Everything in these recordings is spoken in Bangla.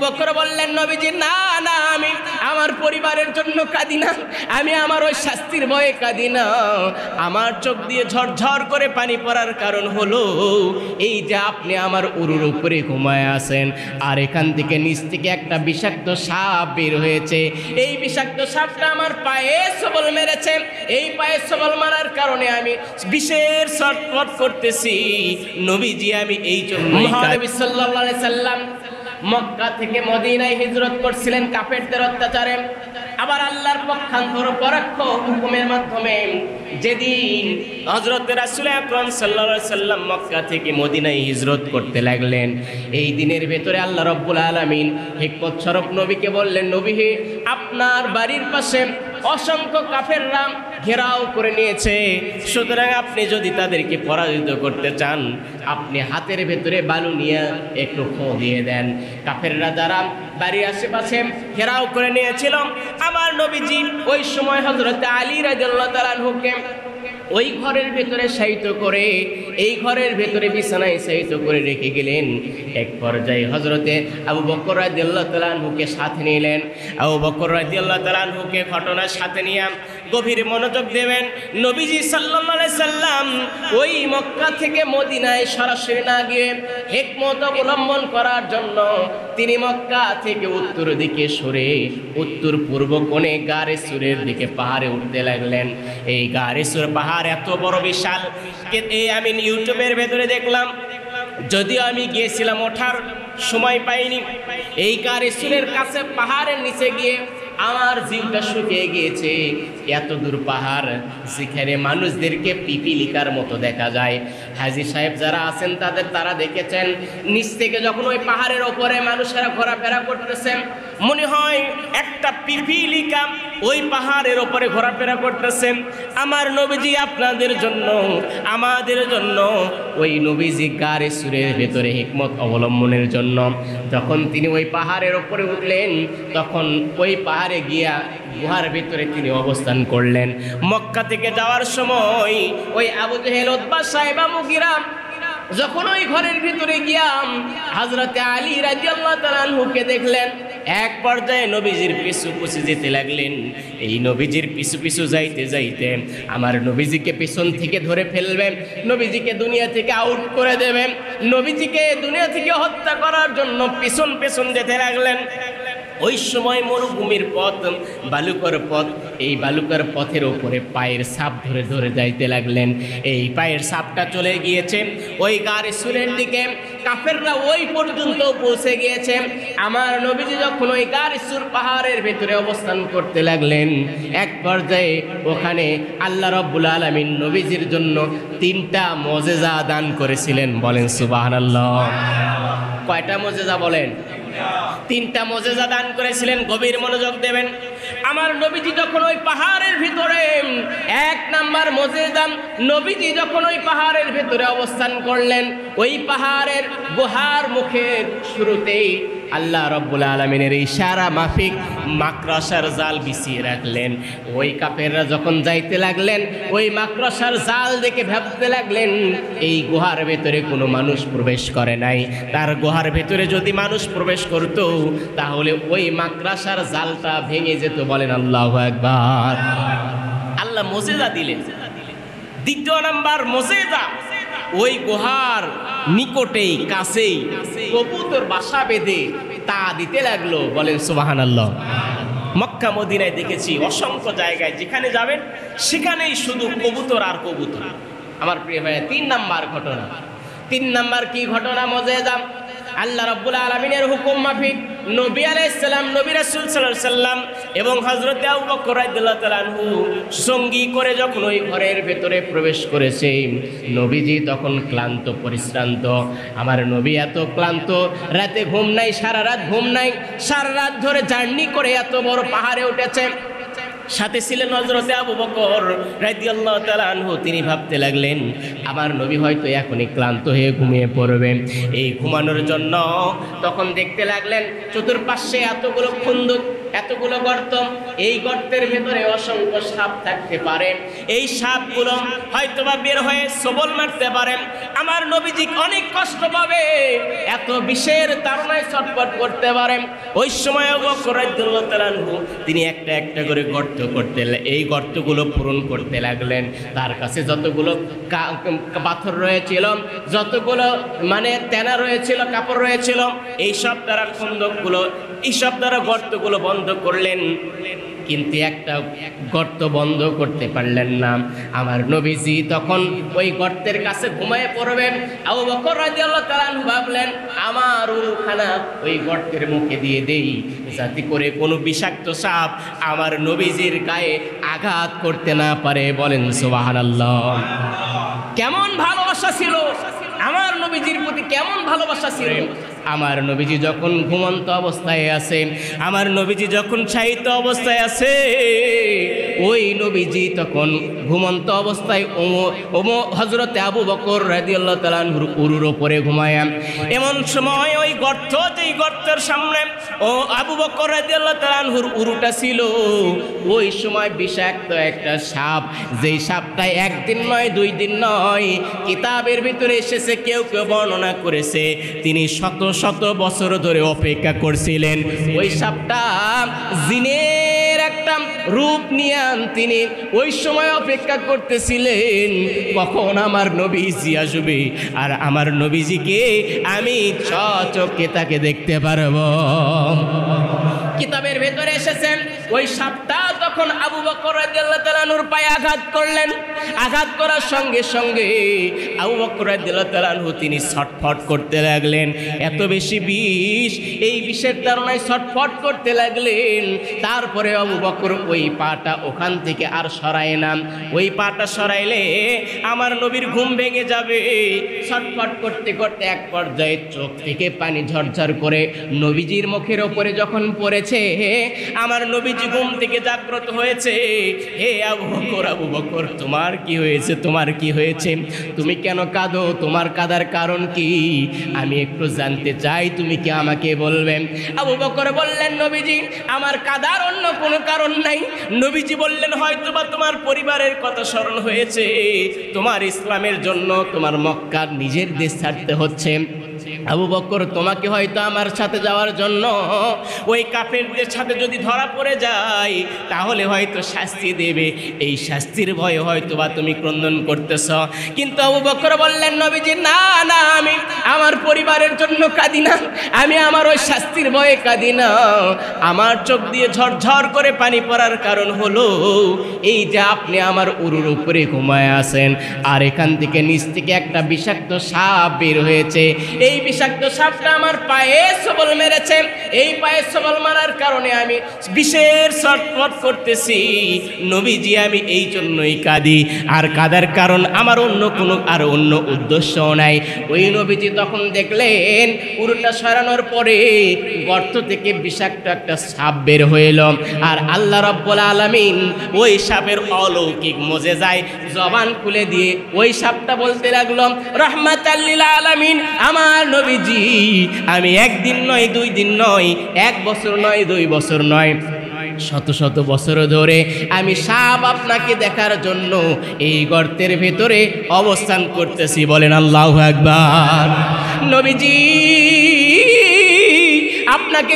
বকর বললেন, নবীজি না না, আমি আমার পরিবারের জন্য কাঁদি না, আমি আমার ওই শাস্তির ভয়ে কাঁদি না। আমার চোখ দিয়ে ঝরঝর করে পানি পড়ার কারণ হলো এই যে আপনি আমার উরুর উপরে ঘুমায় আছেন, আর এখান থেকে নিচ থেকে একটা বিষাক্ত সাপ বের হয়েছে। এই বিষাক্ত সাপটা আমার পায়ে সবল মেরেছে, এই পায়ে সবল মারার কারণে আমি বিশেষ ছটফট করতেছি। নবীজি আমি এই জন্য নবী সাল্লাল্লাহু আলাইহি সাল্লাম মক্কা থেকে মদিনায় হিজরত করছিলেন কাফেরদের অত্যাচারে। আবার আল্লাহর পক্ষান্তর পরোক্ষ হুকুমের মাধ্যমে যেদিন হযরত রাসূল আকরাম সাল্লাল্লাহু আলাইহি সাল্লাম মক্কা থেকে মদিনায় হিজরত করতে লাগলেন, এই দিনের ভেতরে আল্লাহ রাব্বুল আলামিন হিকমত স্বরূপ নবীকে বললেন, নবী হে, আপনার বাড়ির পাশে অসংখ্য কাফেররা ঘেরাও করে নিয়েছে, সুতরাং আপনি যদি তাদেরকে পরাজিত করতে চান, আপনি হাতের ভেতরে বালু নিয়ে একটু খো দিয়ে দেন। কাফেররা যারা বাড়ির আশেপাশে ঘেরাও করে নিয়েছিল, আমার নবীজি ওই সময় হযরত আলী রাদিয়াল্লাহু তাআলা আনহুকে ওই ঘরের ভেতরে শায়িত করে, এই ঘরের ভেতরে বিছানায় শায়িত করে রেখে গেলেন। এক পর্যায়ে হযরতে আবু বকর রাদিয়াল্লাহু তাআলা আনহুকে সাথে নিলেন। আবু বকর রাদিয়াল্লাহু তাআলা আনহুকে ঘটনার সাথে নিয়ে গভীর মনোযোগ দেবেন। নবীজি সাল্লাল্লাহু আলাইহি সাল্লাম ওই মক্কা থেকে মদিনায় সরাসরি না গিয়ে হিকমত অবলম্বন করার জন্য তিনি মক্কা থেকে উত্তর দিকে সরে উত্তর পূর্ব কোণে গারে সুরের দিকে পাহাড়ে উঠতে লাগলেন। এই গারে সুর পাহাড় এত বড় বিশাল, আমি ইউটিউবের ভেতরে দেখলাম, যদিও আমি গিয়েছিলাম ওঠার সময় পাইনি। এই গারে সুরের কাছে পাহাড়ের নিচে গিয়ে আমার জিভটা শুকিয়ে গিয়েছে। এত দূর পাহাড়, যেখানে মানুষদেরকে পিপিলিকার মতো দেখা যায়। হাজী সাহেব যারা আছেন তারা দেখেছেন, নিচ থেকে যখন ওই পাহাড়ের ওপরে মানুষেরা ঘোরাফেরা করতেছেন, মনে হয় একটা পিপিলিকা ওই পাহাড়ের ওপরে ঘোরাফেরা করতেছেন। আমার নবীজি আপনাদের জন্য, আমাদের জন্য, ওই নবীজি গারে সুরের ভেতরে হিকমত অবলম্বনের জন্য যখন তিনি ওই পাহাড়ের ওপরে উঠলেন, তখন ওই পাহাড়ে গিয়া গুহার ভিতরে তিনি অবস্থান করলেন। মক্কা থেকে যাওয়ার সময় ওই আবু জেহেল, উতবা, সাইবা, মুগিরা যখন ওই ঘরের ভিতরে গিয়া হযরতে আলী রাদিয়াল্লাহু তাআলা আনহুকে দেখলেন, এক পর্যায়ে নবীজির পিছু পিছু যেতে লাগলেন। এই নবীজির পিছু পিছু যাইতে যাইতে আমার নবীজিকে পিছন থেকে ধরে ফেলবেন, নবীজিকে দুনিয়া থেকে আউট করে দেবেন, নবীজিকে দুনিয়া থেকে হত্যা করার জন্য পিছন পিছন যেতে লাগলেন। ওই সময় মরুভূমির পথ, বালুকার পথ, এই বালুকার পথের ওপরে পায়ের ছাপ ধরে ধরে যাইতে লাগলেন। এই পায়ের ছাপটা চলে গিয়েছে ওই গারে সুরের দিকে, কাফেররা ওই পর্যন্ত পৌঁছে গিয়েছে। আমার নবীজি যখন ওই গারে সুর পাহাড়ের ভেতরে অবস্থান করতে লাগলেন, এক পর্যায়ে ওখানে আল্লাহ রাব্বুল আলামিন নবীজির জন্য 3টা মুজিজা দান করেছিলেন। বলেন সুবহানাল্লাহ। কয়টা মুজিজা বলেন? 3টা মুজিজা দান করেছিলেন। গভীর মনোযোগ দেবেন। আমার নবীজি যখন ওই পাহাড়ের ভিতরে, 1 নাম্বার মুজিজা, নবীজি যখন ওই পাহাড়ের ভিতরে অবস্থান করলেন, ওই পাহাড়ের গুহার মুখের শুরুতেই আল্লাহ রাব্বুল আলামিনের ইশারা মাফিক মাকড়সার জাল বিছিয়ে রাখলেন। ওই কাফেররা যখন যাইতে লাগলেন, ওই মাকড়সার জাল দেখে ভাবতে লাগলেন এই গুহার ভেতরে কোনো মানুষ প্রবেশ করে নাই। তার গুহার ভেতরে যদি মানুষ প্রবেশ করত, তাহলে ওই মাকড়সার জালটা ভেঙে যেত। বলেন আল্লাহু আকবার। আল্লাহ মুজিজা দিলেন। 2 নাম্বার মুজিজা, ওই গুহার নিকটেই কাছেই কবুতর বাসা বেঁধে তা দিতে লাগলো। বলেন সুবহানাল্লাহ। মক্কা মদিনায় দেখেছি অসংখ্য জায়গায়, যেখানে যাবেন সেখানেই শুধু কবুতর আর কবুতর। আমার প্রিয় ভাই, 3 নাম্বার ঘটনা। 3 নাম্বার কি ঘটনা? মুজিজা। আল্লাহ রাব্বুল আলামিনের হুকুম মাফিক নবী আলাইহিস সালাম, নবী রাসূল সাল্লাল্লাহু আলাইহি সাল্লাম এবং হযরতে আবু বকর রাদিয়াল্লাহু তাআলা আনহু সঙ্গী করে যখন ওই ঘরের ভেতরে প্রবেশ করেছে, নবীজি তখন ক্লান্ত পরিশ্রান্ত। আমার নবী এত ক্লান্ত, রাতে ঘুম নাই, সারা রাত ঘুম নাই, সারা রাত ধরে জার্নি করে এত বড় পাহাড়ে উঠেছে। সাথে ছিলেন হযরতে আবু বকর রাদিয়াল্লাহু তাআলা আনহু। তিনি ভাবতে লাগলেন আমার নবী হয়তো এখনই ক্লান্ত হয়ে ঘুমিয়ে পড়বেন। এই ঘুমানোর জন্য তখন দেখতে লাগলেন চতুর্পাশে এতগুলো খুন্দক, এতগুলো গর্ত, এই গর্তের ভেতরে অসংখ্য সাপ থাকতে পারে। এই সাপগুলো হয়তোবা বের হয়ে সবল মারতে পারে। আমার নবীজি অনেক কষ্ট পাবে, এত বিষের তাড়নায় ছটফট করতে পারে। ওই সময় আবু বকর রাদিয়াল্লাহু তাআলা আনহু তিনি একটা একটা করে গর্ত করতে, এই গর্তগুলো পূরণ করতে লাগলেন। তার কাছে যতগুলো পাথর রয়েছিল, যতগুলো মানে তেনা রয়েছিল, কাপড় রয়েছিল, এইসব দ্বারা খন্দকগুলো, এইসব দ্বারা গর্তগুলো বন্ধ করলেন। কিন্তু একটা গর্ত বন্ধ করতে পারলেন না। আমার নবীজি তখন ওই গর্তের কাছে ঘুমিয়ে পড়বেন। আবু বকর রাদিয়াল্লাহু তাআলা আনহু ভাবলেন, আমার উরুখানা ওই গর্তের মুখে দিয়ে দেই, যাতে করে কোনো বিষাক্ত সাপ আমার নবীজির গায়ে আঘাত করতে না পারে। বলেন সুবহানাল্লাহ। কেমন ভালোবাসা ছিল আমার নবীজির প্রতি, কেমন ভালোবাসা ছিল। আমার নবীজি যখন ঘুমন্ত অবস্থায় আছে, আমার নবীজি যখন শায়িত অবস্থায় আছে, ওই নবীজি তখন ঘুমন্ত অবস্থায় হযরতে আবু বকর রাদিয়াল্লাহু তাআলা আনহুর উরুর উপরে ঘুমায়। এমন সময় ওই গর্ত, যেই গর্তের সামনে ও আবু বকর রাদিয়াল্লাহু তাআলা আনহুর উরুটা ছিল, ওই সময় বিষাক্ত একটা সাপ, যেই সাপটা একদিন নয়, 2 দিন নয়, কিতাবের ভিতরে এসেছে, কেউ কেউ বর্ণনা করেছে তিনি শত শত বছর ধরে অপেক্ষা করছিলেন। ওই সাপটা জিনের একটা রূপ নিয়ে তিনি ওই সময় অপেক্ষা করতেছিলেন কখন আমার নবীজি আসবে আর আমার নবীজিকে আমি চোখে তাকে দেখতে পারবো। কিতাবের ভেতরে এসেছেন ওই সাপটা তখন আবু বকর রাদিয়াল্লাহু তাআলা আনহুর পায়ে আঘাত করলেন। আঘাত করার সঙ্গে সঙ্গে আবু বকর রাদিয়াল্লাহু তাআলা আনহু তিনি ছটফট করতে লাগলেন। এত বেশি বিষ, এই বিষের তাড়নায় ছটফট করতে লাগলেন। তারপরে আবু বকর ওই পাটা ওখান থেকে আর সরায় না। ওই পাটা সরাইলে আমার নবীর ঘুম ভেঙে যাবে। ছটফট করতে করতে এক পর্যায়ে চোখ থেকে পানি ঝরঝর করে নবীজির মুখের ওপরে যখন পড়েছে, আমার নবীজি ঘুম থেকে জাগ্রত হয়েছে। হে আবু বকর, তোমার কি হয়েছে? তোমার কি হয়েছে? তুমি কেন কাঁদো? তোমার কাঁদার কারণ কি? আমি একটু জানতে চাই, তুমি কি আমাকে বলবেন? আবু বকর বললেন, নবীজি আমার কাঁদার অন্য কোনো কারণ নাই। নবীজি বললেন, হয়তোবা তোমার পরিবারের কথা স্মরণ হয়েছে, তোমার ইসলামের জন্য তোমার মক্কার নিজের দেশ ছাড়তে হচ্ছে। আবু বকর, তোমাকে হয়তো আমার সাথে যাওয়ার জন্য ওই কাফেরদের সাথে যদি ধরা পড়ে যায় তাহলে হয়তো শাস্তি দেবে, এই শাস্তির ভয়ে হয়তো বা তুমি ক্রন্দন করতেছ। কিন্তু আবু বকর বললেন, নবীজি না না, আমি আমার পরিবারের জন্য কাঁদি না, আমি আমার ওই শাস্তির ভয়ে কাঁদি না। আমার চোখ দিয়ে ঝরঝর করে পানি পড়ার কারণ হলো এই যে আপনি আমার উরুর উপরে ঘুমায় আছেন আর এখান থেকে নিচ থেকে একটা বিষাক্ত সাপ বের হয়েছে। এই বিষাক্ত সাপটা আমার পায়ে সবল মেরেছে। এই পায়ে সবল মারার কারণে আমি বিষের ছটফট করতেছি। নবীজি আমি এই জন্যই কাঁদি, আর কাঁদার কারণ আমার অন্য উদ্দেশ্য নাই। ওই নবীজি তখন দেখলেন উরুটা সরানোর পরে গর্ত থেকে বিষাক্ত একটা সাপ বের হইল, আর আল্লাহ রাব্বুল আলামিন ওই সাপের অলৌকিক মুজিজায় জবান খুলে দিয়ে ওই সাপটা বলতে লাগলো, রাহমাতাল লিল আলামিন, আমার নবীজি আমি একদিন নয়, 2 দিন নয়, 1 বছর নয়, 2 বছর নয়, শত শত বছর ধরে আমি সাপ আপনাকে দেখার জন্য এই গর্তের ভেতরে অবস্থান করতেছি। বলেন আল্লাহু আকবার। নবীজি আপনাকে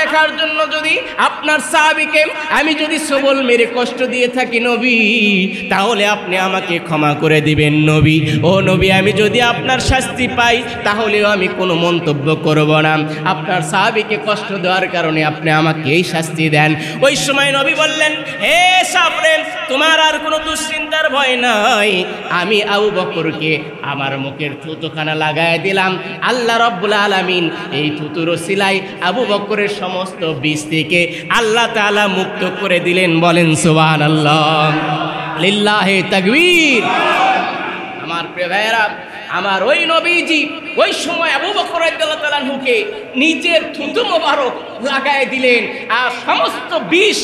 দেখার জন্য যদি আপনার সাহাবীকে আমি যদি সবল মেরে কষ্ট দিয়ে থাকি নবী, তাহলে আপনি আমাকে ক্ষমা করে দিবেন নবী। ও নবী, আমি যদি আপনার শাস্তি পাই তাহলেও আমি কোনো মন্তব্য করব না। আপনার সাহাবীকে কষ্ট দেওয়ার কারণে আপনি আমাকে এই শাস্তি দেন। ওই সময় নবী বললেন, হে সাবরে, তোমার আর কোনো দুশ্চিন্তার ভয় নাই। আমি আবু বকরকে আমার মুখের থুতুখানা লাগায় দিলাম। আল্লাহ রাব্বুল আলামিন এই থুতুর ওসিলায় আবু বকরের সমস্ত বিষ থেকে আল্লাহ তাআলা মুক্ত করে দিলেন। বলেন সুবহানাল্লাহ, লিল্লাহি তাকবীর। আমার প্রিয় ভাইয়েরা, আমার ওই নবীজি ওই সময় আবু বকর রাদিয়াল্লাহু তাআলা আনহুকে নিজের থুতু মোবারক লাগায় দিলেন, আর সমস্ত বিষ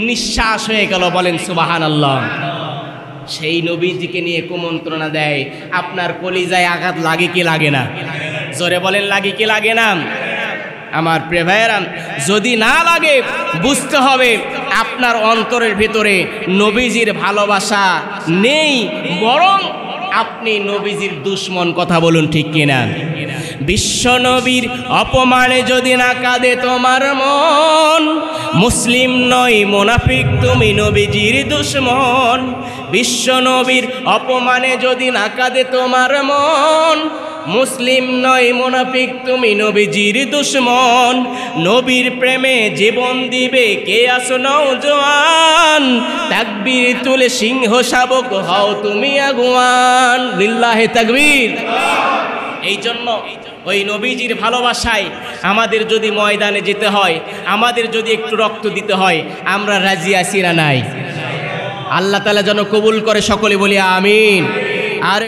নিঃশ্বাস হয়ে গেল। বলেন সুবহানাল্লাহ। সেই নবীজিকে নিয়ে কুমন্ত্রণা দেয়, আপনার কলিজায় আঘাত লাগে কি লাগে না? জোরে বলেন, লাগে কি লাগে না? আমার প্রিয় ভাইয়েরা, যদি না লাগে বুঝতে হবে আপনার অন্তরের ভিতরে নবীজির ভালোবাসা নেই, বরং আপনি নবীজির দুশ্মন। কথা বলুন ঠিক কিনা? বিশ্ব নবীর অপমানে যদি না কাঁদে তোমার মন, মুসলিম নয় মুনাফিক তুমি নবীজির দুশ্মন। বিশ্ব নবীর অপমানে যদি না কাঁদে তোমার মন, মুসলিম নয় মুনাফিক তুমি নবীজির দুশ্মন। নবীর প্রেমে জীবন দিবে কে আসো নওজোয়ান, তাকবীর তুলে সিংহ শাবক হও তুমি আগুয়ান। লিল্লাহে তাকবীর। এই জন্য ওই নবীজির ভালোবাসায় আমাদের যদি ময়দানে যেতে হয়, আমাদের যদি একটু রক্ত দিতে হয়, আমরা রাজি আছি না নাই? আল্লাহ তাআলা যেন কবুল করে, সকলে বলি আমিন। আর